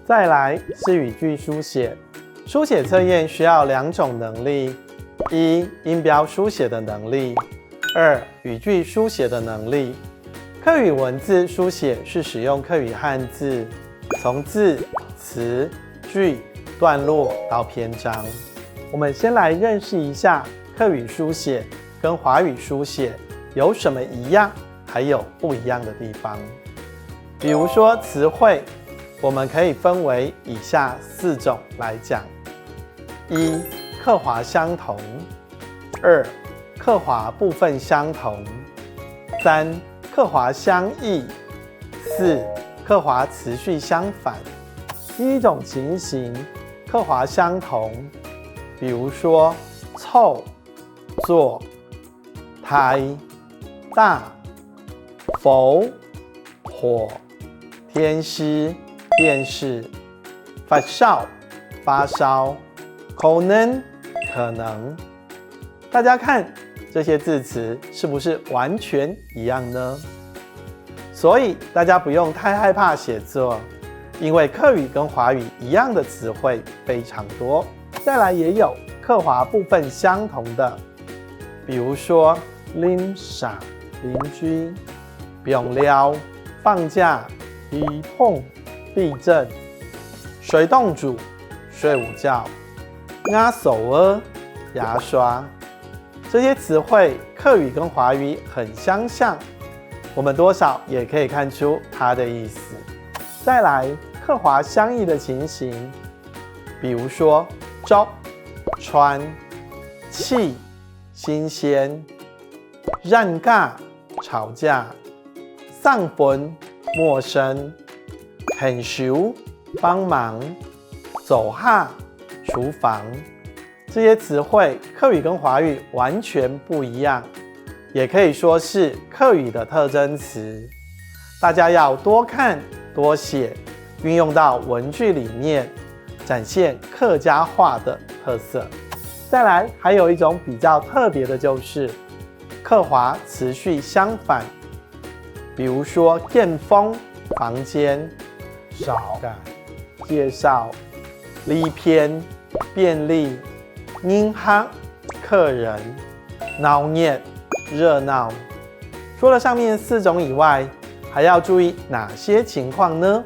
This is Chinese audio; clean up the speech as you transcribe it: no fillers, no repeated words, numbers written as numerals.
再来是语句书写，书写测验需要2种能力：一、音标书写的能力；二、语句书写的能力。客语文字书写是使用客语汉字，从字、词、句、段落到篇章。我们先来认识一下客语书写跟华语书写有什么一样，还有不一样的地方。比如说词汇，我们可以分为以下4种来讲：一、客华相同；二、客华部分相同；三、客华相异；四、客华词序相反。第一种情形，客华相同，比如说凑、做、台、大、否、火、天师、电视、发烧、发烧、可能、可能。大家看这些字词是不是完全一样呢？所以大家不用太害怕写作，因为客语跟华语一样的词汇非常多。再来也有客华部分相同的，比如说邻舍、邻居、病了、放假、医痛、地震、水冻煮、睡午觉、压手儿、牙刷。这些词汇客语跟华语很相像，我们多少也可以看出它的意思。再来客华相异的情形，比如说粥、穿、气、新鲜、让尬、吵架、上分、陌生、很熟、帮忙、走下、厨房。这些词汇客语跟华语完全不一样，也可以说是客语的特征词。大家要多看多写，运用到文句里面，展现客家话的特色。再来还有一种比较特别的就是客华词序相反，比如说电风、房间、少感、介绍、离篇、便利、银行、客人、闹热、热闹。除了上面4种以外，还要注意哪些情况呢？